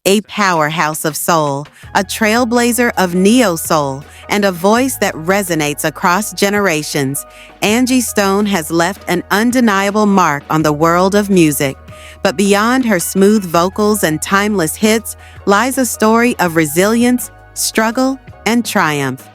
A powerhouse of soul, a trailblazer of neo-soul, and a voice that resonates across generations, Angie Stone has left an undeniable mark on the world of music. But beyond her smooth vocals and timeless hits lies a story of resilience, struggle, and triumph.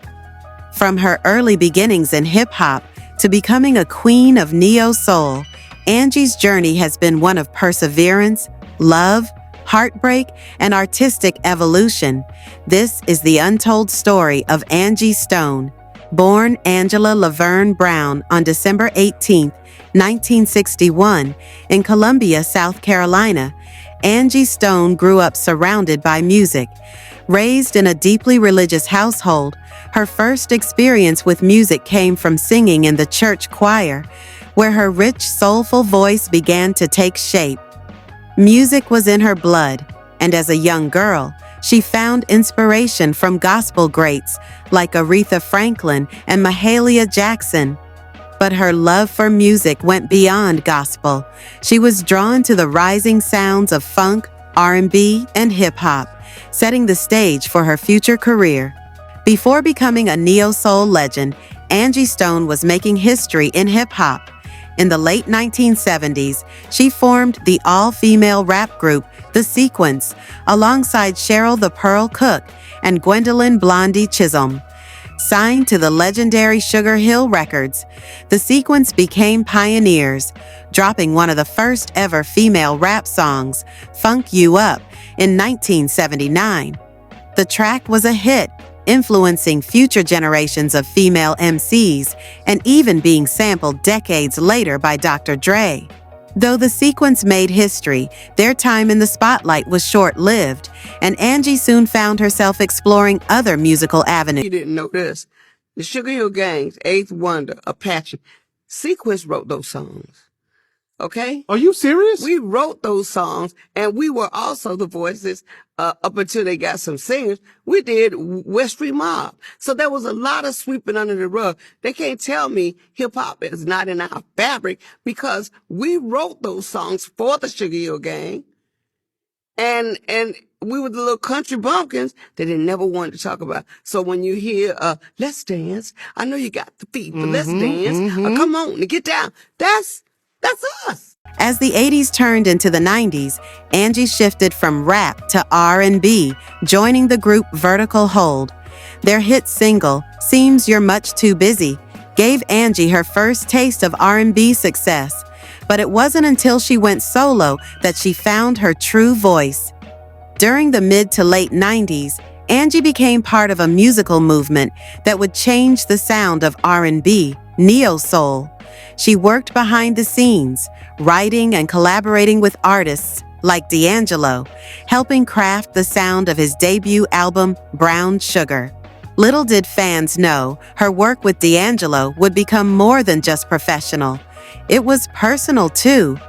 From her early beginnings in hip-hop to becoming a queen of neo-soul, Angie's journey has been one of perseverance, love, heartbreak, and artistic evolution. This is the untold story of Angie Stone. Born Angela Laverne Brown on December 18, 1961, in Columbia, South Carolina, Angie Stone grew up surrounded by music. Raised in a deeply religious household, her first experience with music came from singing in the church choir, where her rich, soulful voice began to take shape. Music was in her blood, and as a young girl, she found inspiration from gospel greats like Aretha Franklin and Mahalia Jackson. But her love for music went beyond gospel. She was drawn to the rising sounds of funk, R&B, and hip-hop, setting the stage for her future career. Before becoming a neo-soul legend, Angie Stone was making history in hip-hop. In the late 1970s, she formed the all-female rap group The Sequence, alongside Cheryl the Pearl Cook and Gwendolyn Blondie Chisholm. Signed to the legendary Sugar Hill Records, The Sequence became pioneers, dropping one of the first ever female rap songs, Funk You Up, in 1979. The track was a hit, influencing future generations of female MCs and even being sampled decades later by Dr. Dre. Though The Sequence made history, their time in the spotlight was short-lived, and Angie soon found herself exploring other musical avenues. You didn't know this. The Sugar Hill Gang's Eighth Wonder, Apache, Sequence wrote those songs. Okay? Are you serious? We wrote those songs, and we were also the voices up until they got some singers. We did West Street Mob. So there was a lot of sweeping under the rug. They can't tell me hip-hop is not in our fabric because we wrote those songs for the Sugar Hill Gang. And we were the little country bumpkins that they never wanted to talk about. So when you hear, let's dance, I know you got the feet, but let's dance. Come on, get down. That's us. As the 80s turned into the 90s, Angie shifted from rap to R&B, joining the group Vertical Hold. Their hit single, Seems You're Much Too Busy, gave Angie her first taste of R&B success. But it wasn't until she went solo that she found her true voice. During the mid to late 90s, Angie became part of a musical movement that would change the sound of R&B, neo-soul. She worked behind the scenes, writing and collaborating with artists like D'Angelo, helping craft the sound of his debut album, Brown Sugar. Little did fans know, her work with D'Angelo would become more than just professional. It was personal, too.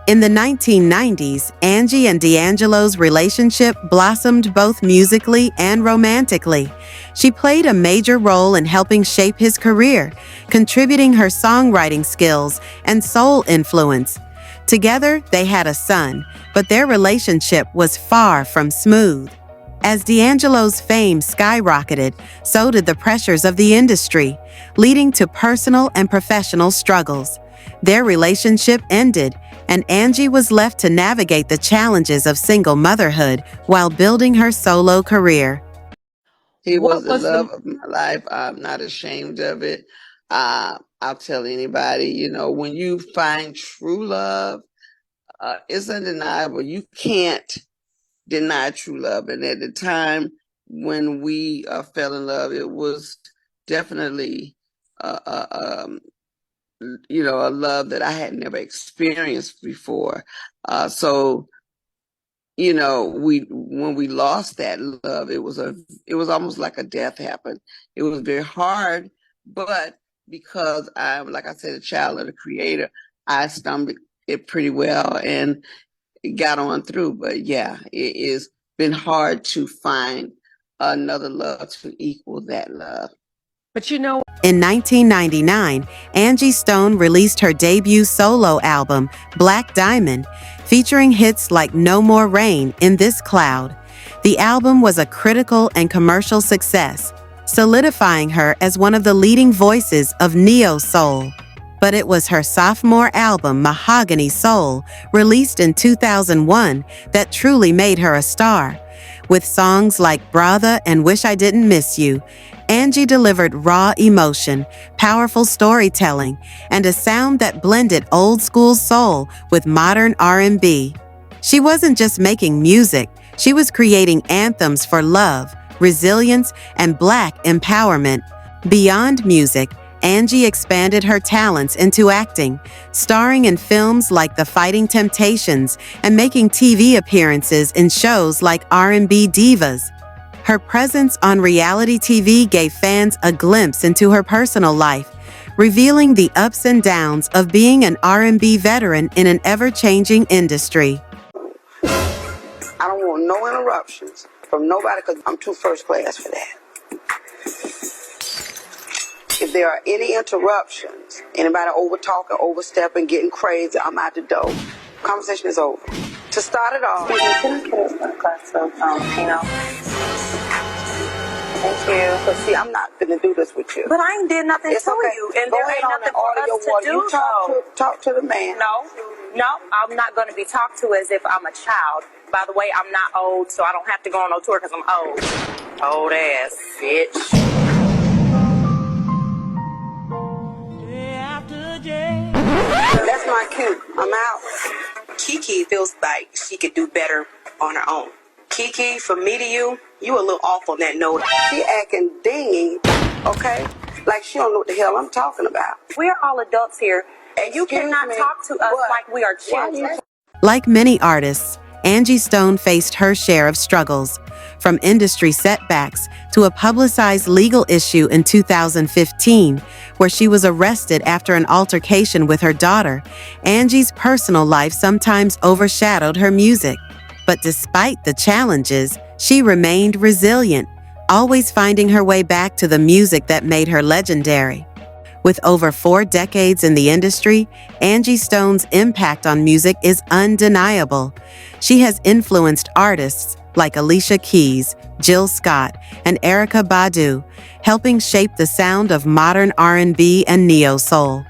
In the 1990s, Angie and D'Angelo's relationship blossomed both musically and romantically. She played a major role in helping shape his career, contributing her songwriting skills and soul influence. Together, they had a son, but their relationship was far from smooth. As D'Angelo's fame skyrocketed, so did the pressures of the industry, leading to personal and professional struggles. Their relationship ended, and Angie was left to navigate the challenges of single motherhood while building her solo career. He was What the was love the of my life. I'm not ashamed of it. I'll tell anybody, you know, when you find true love, it's undeniable. You can't deny true love. And at the time when we fell in love, it was definitely, uh, uh, um, you know, a love that I had never experienced before. So you know, when we lost that love, it was almost like a death happened. It was very hard, but because I'm, like I said, a child of the Creator, I stomached it pretty well and got on through. But yeah, it has been hard to find another love to equal that love. but you know In 1999, Angie Stone released her debut solo album, Black Diamond, featuring hits like No More Rain, In This Cloud. The album was a critical and commercial success, solidifying her as one of the leading voices of neo-soul. But it was her sophomore album, Mahogany Soul, released in 2001, that truly made her a star. With songs like Brother and Wish I Didn't Miss You, Angie delivered raw emotion, powerful storytelling, and a sound that blended old school soul with modern R&B. She wasn't just making music, she was creating anthems for love, resilience, and Black empowerment. Beyond music, Angie expanded her talents into acting, starring in films like The Fighting Temptations and making TV appearances in shows like R&B Divas. Her presence on reality TV gave fans a glimpse into her personal life, revealing the ups and downs of being an R&B veteran in an ever-changing industry. I don't want no interruptions from nobody because I'm too first class for that. If there are any interruptions, anybody over talking, overstepping, getting crazy, I'm out the door. Conversation is over. To start it off, can I get a glass of Pinot? Thank you. but see, I'm not gonna do this with you. But I ain't did nothing It's to okay. you, and Go there ahead ain't on nothing and for order us your to water. do. You talk to the man. No, I'm not going to be talked to as if I'm a child. By the way, I'm not old, so I don't have to go on no tour because I'm old. Old ass bitch. That's my cue. I'm out. Kiki feels like she could do better on her own. Kiki, from me to you a little off on that note. She acting dingy, okay? Like she don't know what the hell I'm talking about. We're all adults here, and you Excuse cannot me, talk to us what? like we are Why children. you- Like many artists, Angie Stone faced her share of struggles, from industry setbacks to a publicized legal issue in 2015, where she was arrested after an altercation with her daughter. Angie's personal life sometimes overshadowed her music. But despite the challenges, she remained resilient, always finding her way back to the music that made her legendary. With over 4 decades in the industry, Angie Stone's impact on music is undeniable. She has influenced artists like Alicia Keys, Jill Scott, and Erykah Badu, helping shape the sound of modern R&B and neo-soul.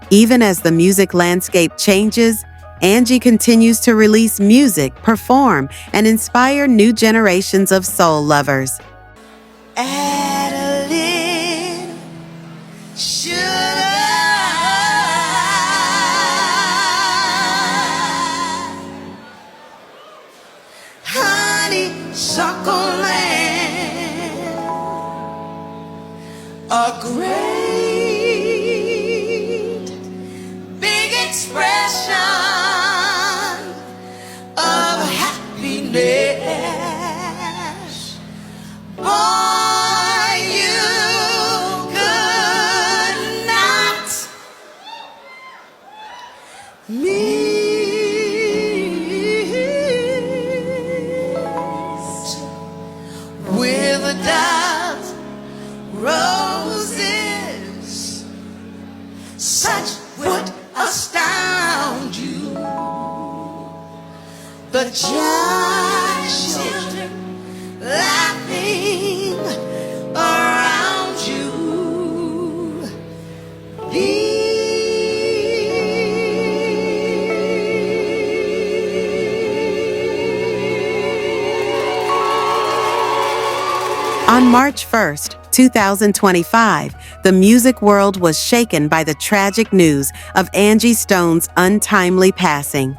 Even as the music landscape changes, Angie continues to release music, perform, and inspire new generations of soul lovers. Adeline, sugar, honeysuckle land, a great big expression of happiness. Boy, you could not meet with a dozen roses. Such would astound you. The children laughing around you. These On March 1st, 2025, the music world was shaken by the tragic news of Angie Stone's untimely passing.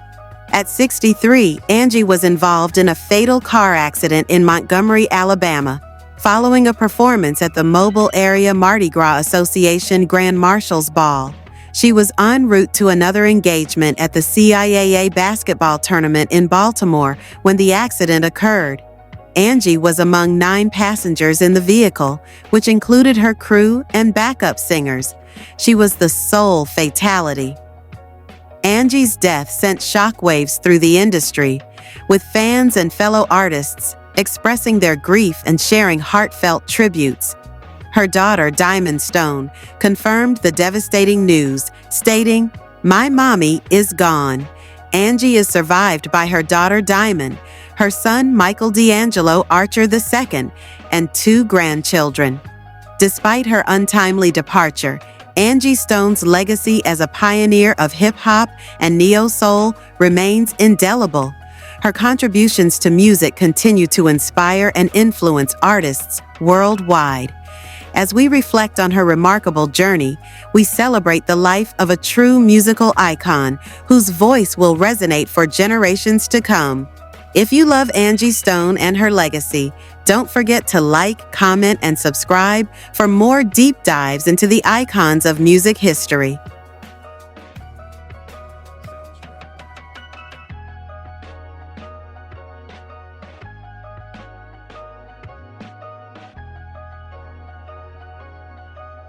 At 63, Angie was involved in a fatal car accident in Montgomery, Alabama, following a performance at the Mobile Area Mardi Gras Association Grand Marshals Ball. She was en route to another engagement at the CIAA basketball tournament in Baltimore when the accident occurred. Angie was among 9 passengers in the vehicle, which included her crew and backup singers. She was the sole fatality. Angie's death sent shockwaves through the industry, with fans and fellow artists expressing their grief and sharing heartfelt tributes. Her daughter, Diamond Stone, confirmed the devastating news, stating, "My mommy is gone." Angie is survived by her daughter, Diamond, her son, Michael D'Angelo Archer II, and 2 grandchildren. Despite her untimely departure, Angie Stone's legacy as a pioneer of hip-hop and neo-soul remains indelible. Her contributions to music continue to inspire and influence artists worldwide. As we reflect on her remarkable journey, we celebrate the life of a true musical icon whose voice will resonate for generations to come. If you love Angie Stone and her legacy, don't forget to like, comment, and subscribe for more deep dives into the icons of music history.